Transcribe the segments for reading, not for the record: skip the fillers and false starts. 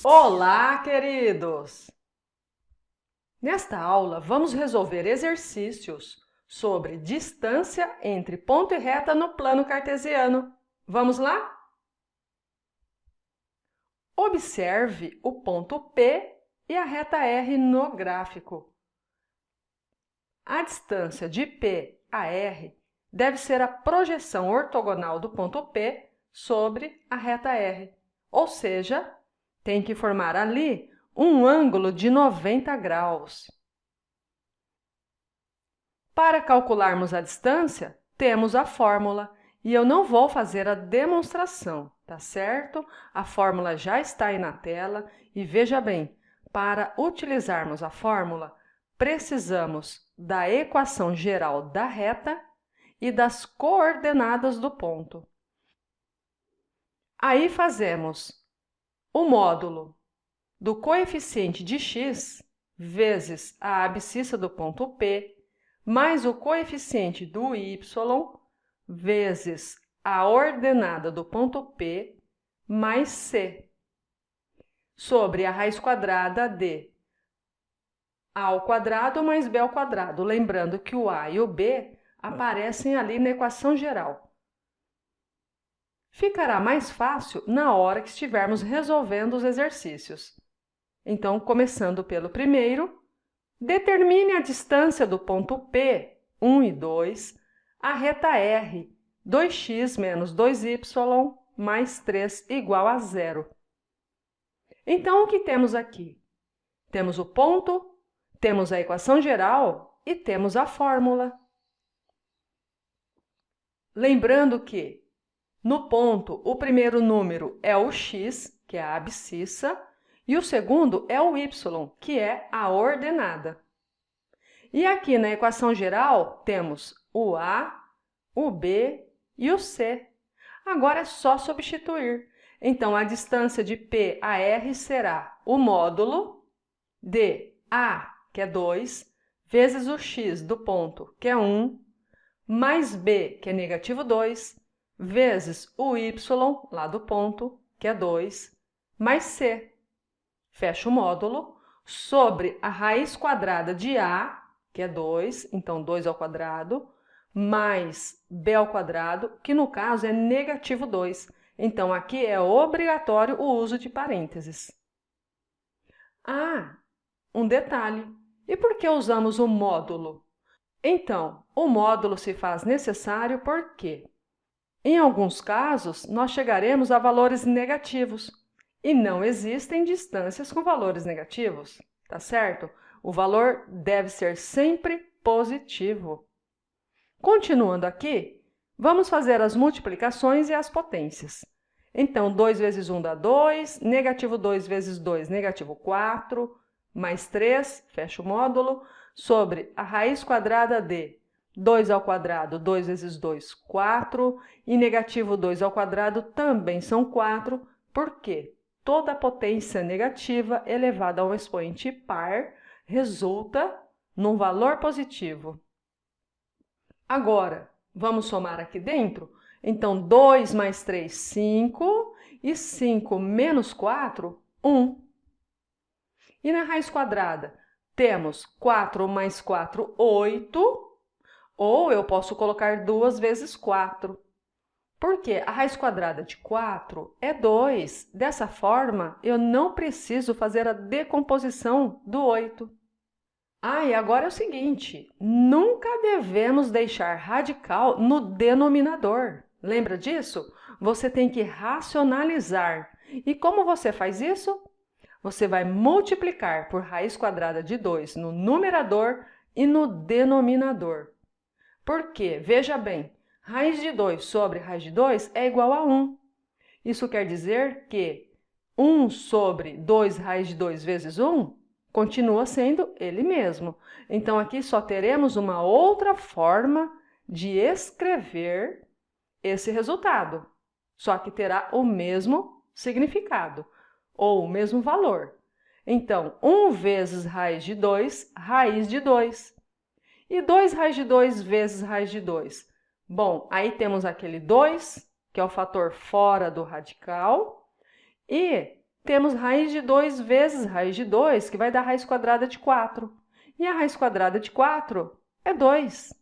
Olá, queridos! Nesta aula, vamos resolver exercícios sobre distância entre ponto e reta no plano cartesiano. Vamos lá? Observe o ponto P e a reta R no gráfico. A distância de P a R deve ser a projeção ortogonal do ponto P sobre a reta R, ou seja, tem que formar ali um ângulo de 90 graus. Para calcularmos a distância, temos a fórmula, e eu não vou fazer a demonstração, tá certo? A fórmula já está aí na tela, e veja bem, para utilizarmos a fórmula, precisamos da equação geral da reta e das coordenadas do ponto. Aí fazemos o módulo do coeficiente de x vezes a abscissa do ponto P, mais o coeficiente do y, vezes a ordenada do ponto P, mais c, sobre a raiz quadrada de a ao quadrado mais b ao quadrado. Lembrando que o a e o b aparecem ali na equação geral. Ficará mais fácil na hora que estivermos resolvendo os exercícios. Então, começando pelo primeiro, determine a distância do ponto P, 1 e 2, à reta R, 2x menos 2y mais 3 igual a 0. Então, o que temos aqui? Temos o ponto, temos a equação geral e temos a fórmula. Lembrando que, no ponto, o primeiro número é o x, que é a abscissa, e o segundo é o y, que é a ordenada. E aqui na equação geral, temos o a, o b e o c. Agora é só substituir. Então, a distância de P a R será o módulo de a, que é 2, vezes o x do ponto, que é 1, mais b, que é negativo 2, vezes o y lá do ponto, que é 2, mais c. Fecha o módulo sobre a raiz quadrada de a, que é 2, então 2 ao quadrado, mais b ao quadrado, que no caso é negativo 2. Então, aqui é obrigatório o uso de parênteses. Ah, um detalhe. E por que usamos o módulo? Então, o módulo se faz necessário porque, em alguns casos, nós chegaremos a valores negativos e não existem distâncias com valores negativos, tá certo? O valor deve ser sempre positivo. Continuando aqui, vamos fazer as multiplicações e as potências. Então, 2 vezes 1 dá 2, negativo 2 vezes 2, negativo 4, mais 3, fecha o módulo, sobre a raiz quadrada de 2 ao quadrado, 2 vezes 2, 4, e negativo 2 ao quadrado também são 4, porque toda potência negativa elevada a um expoente par resulta num valor positivo. Agora, vamos somar aqui dentro? Então, 2 mais 3, 5, e 5 menos 4, 1. E na raiz quadrada, temos 4 mais 4, 8, ou eu posso colocar 2 vezes 4. Porque a raiz quadrada de 4 é 2. Dessa forma, eu não preciso fazer a decomposição do 8. Ah, e agora é o seguinte, nunca devemos deixar radical no denominador. Lembra disso? Você tem que racionalizar. E como você faz isso? Você vai multiplicar por raiz quadrada de 2 no numerador e no denominador. Por quê? Veja bem, raiz de 2 sobre raiz de 2 é igual a 1. Isso quer dizer que 1 sobre 2 raiz de 2 vezes 1 continua sendo ele mesmo. Então, aqui só teremos uma outra forma de escrever esse resultado, só que terá o mesmo significado, ou o mesmo valor. Então, 1 vezes raiz de 2, raiz de 2. E 2 raiz de 2 vezes raiz de 2? Bom, aí temos aquele 2, que é o fator fora do radical, e temos raiz de 2 vezes raiz de 2, que vai dar raiz quadrada de 4. E a raiz quadrada de 4 é 2.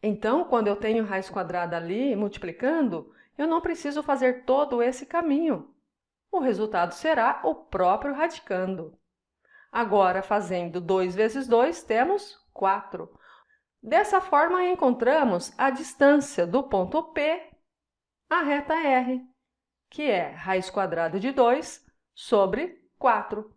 Então, quando eu tenho raiz quadrada ali multiplicando, eu não preciso fazer todo esse caminho. O resultado será o próprio radicando. Agora, fazendo 2 vezes 2, temos 4. Dessa forma, encontramos a distância do ponto P à reta R, que é raiz quadrada de 2 sobre 4.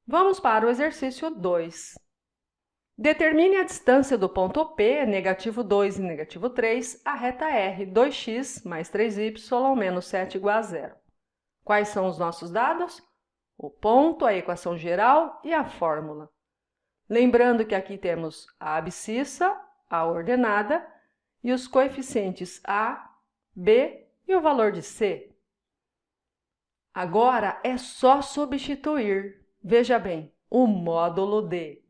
Vamos para o exercício 2. Determine a distância do ponto P, negativo 2 e negativo 3, à reta R, 2x mais 3y menos 7 igual a 0. Quais são os nossos dados? O ponto, a equação geral e a fórmula. Lembrando que aqui temos a abscissa, a ordenada, e os coeficientes A, B e o valor de C. Agora é só substituir. Veja bem, o módulo de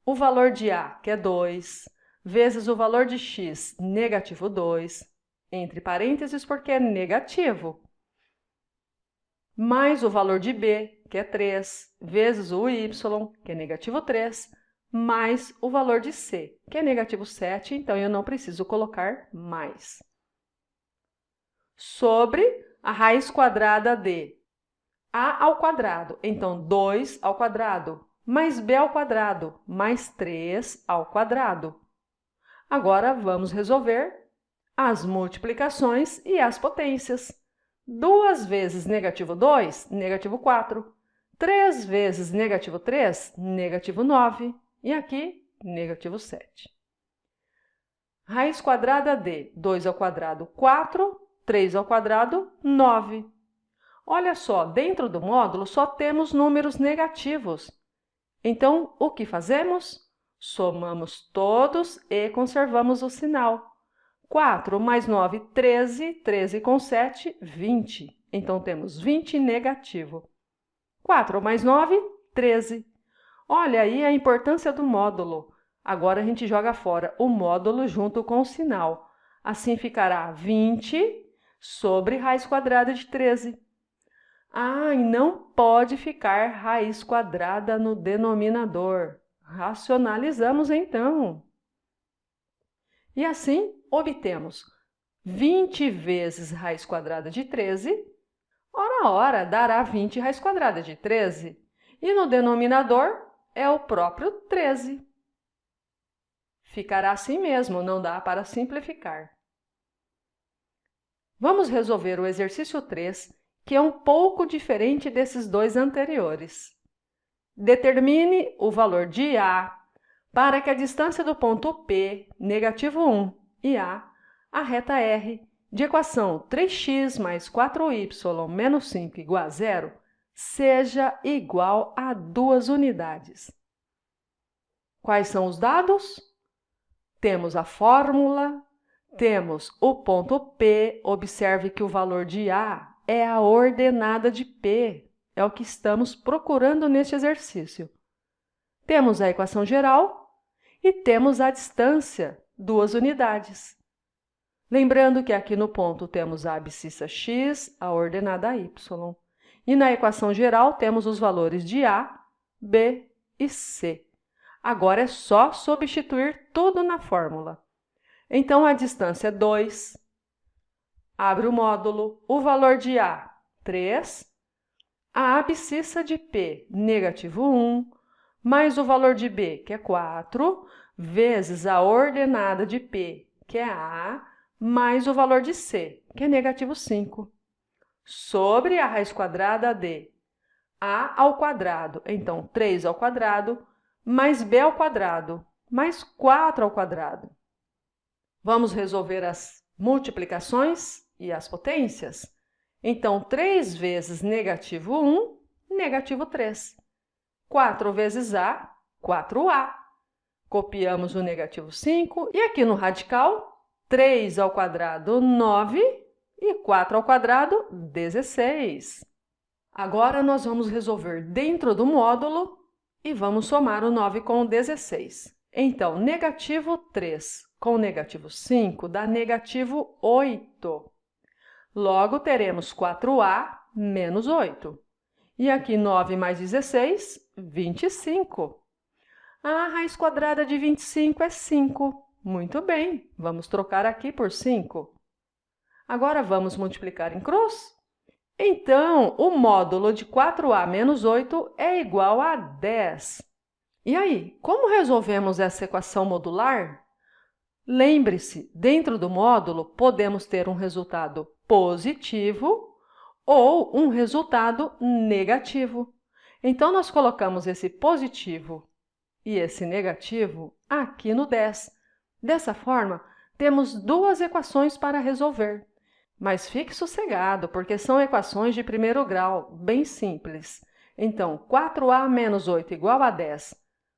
o valor de A, que é 2, vezes o valor de x, negativo 2, entre parênteses porque é negativo, mais o valor de B, que é 3, vezes o y, que é negativo 3, mais o valor de C, que é negativo 7, então eu não preciso colocar mais. Sobre a raiz quadrada de A ao quadrado, então 2 ao quadrado, mais b ao quadrado, mais 3 ao quadrado. Agora, vamos resolver as multiplicações e as potências. 2 vezes negativo 2, negativo 4. 3 vezes negativo 3, negativo 9. E aqui, negativo 7. Raiz quadrada de 2 ao quadrado, 4. 3 ao quadrado, 9. Olha só, dentro do módulo só temos números negativos. Então, o que fazemos? Somamos todos e conservamos o sinal. 4 mais 9, 13. 13 com 7, 20. Então, temos 20 negativo. 4 mais 9, 13. Olha aí a importância do módulo. Agora, a gente joga fora o módulo junto com o sinal. Assim, ficará 20 sobre raiz quadrada de 13. Ah, e não pode ficar raiz quadrada no denominador. Racionalizamos, então. E assim, obtemos 20 vezes raiz quadrada de 13, ora, dará 20 raiz quadrada de 13. E no denominador é o próprio 13. Ficará assim mesmo, não dá para simplificar. Vamos resolver o exercício 3, que é um pouco diferente desses dois anteriores. Determine o valor de A para que a distância do ponto P, negativo 1, e A, a reta R, de equação 3x mais 4y menos 5 igual a 0, seja igual a 2 unidades. Quais são os dados? Temos a fórmula, temos o ponto P, observe que o valor de A é a ordenada de P, é o que estamos procurando neste exercício. Temos a equação geral e temos a distância, 2 unidades. Lembrando que aqui no ponto temos a abscissa x, a ordenada y. E na equação geral temos os valores de A, B e C. Agora é só substituir tudo na fórmula. Então, a distância é 2. Abre o módulo. O valor de A, 3. A abscissa de P, negativo 1. Mais o valor de B, que é 4. Vezes a ordenada de P, que é A. Mais o valor de C, que é negativo 5. Sobre a raiz quadrada de A ao quadrado. Então, 3 ao quadrado, mais B ao quadrado, mais 4 ao quadrado. Vamos resolver as multiplicações e as potências? Então, 3 vezes negativo 1, negativo 3. 4 vezes A, 4A. Copiamos o negativo 5 e aqui no radical, 3 ao quadrado, 9 e 4 ao quadrado, 16. Agora, nós vamos resolver dentro do módulo e vamos somar o 9 com o 16. Então, negativo 3 com negativo 5 dá negativo 8. Logo, teremos 4A menos 8. E aqui 9 mais 16, 25. A raiz quadrada de 25 é 5. Muito bem, vamos trocar aqui por 5. Agora, vamos multiplicar em cruz? Então, o módulo de 4a menos 8 é igual a 10. E aí, como resolvemos essa equação modular? Lembre-se, dentro do módulo, podemos ter um resultado positivo ou um resultado negativo. Então, nós colocamos esse positivo e esse negativo aqui no 10. Dessa forma, temos duas equações para resolver. Mas fique sossegado, porque são equações de primeiro grau, bem simples. Então, 4a menos 8 igual a 10.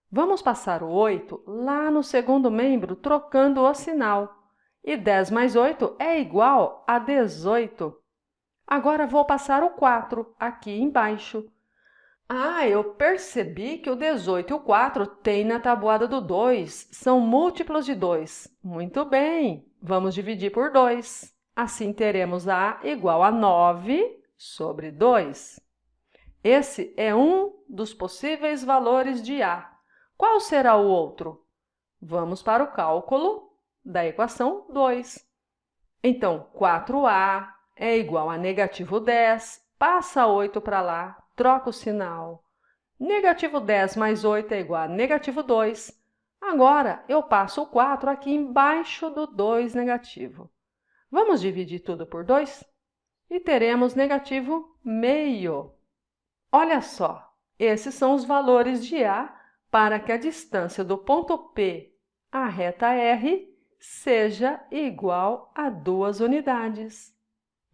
Vamos passar o 8 lá no segundo membro, trocando o sinal. E 10 mais 8 é igual a 18. Agora, vou passar o 4 aqui embaixo. Eu percebi que o 18 e o 4 tem na tabuada do 2. São múltiplos de 2. Muito bem, vamos dividir por 2. Assim, teremos A igual a 9 sobre 2. Esse é um dos possíveis valores de A. Qual será o outro? Vamos para o cálculo da equação 2. Então, 4a é igual a negativo 10, passa 8 para lá, troca o sinal. Negativo 10 mais 8 é igual a negativo 2. Agora, eu passo o 4 aqui embaixo do 2 negativo. Vamos dividir tudo por 2? E teremos negativo meio. Olha só, esses são os valores de A para que a distância do ponto P à reta R seja igual a 2 unidades.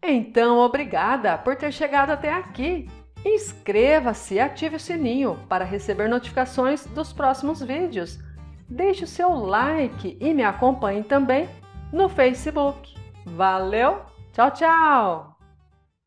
Então, obrigada por ter chegado até aqui. Inscreva-se e ative o sininho para receber notificações dos próximos vídeos. Deixe o seu like e me acompanhe também no Facebook. Valeu! Tchau, tchau!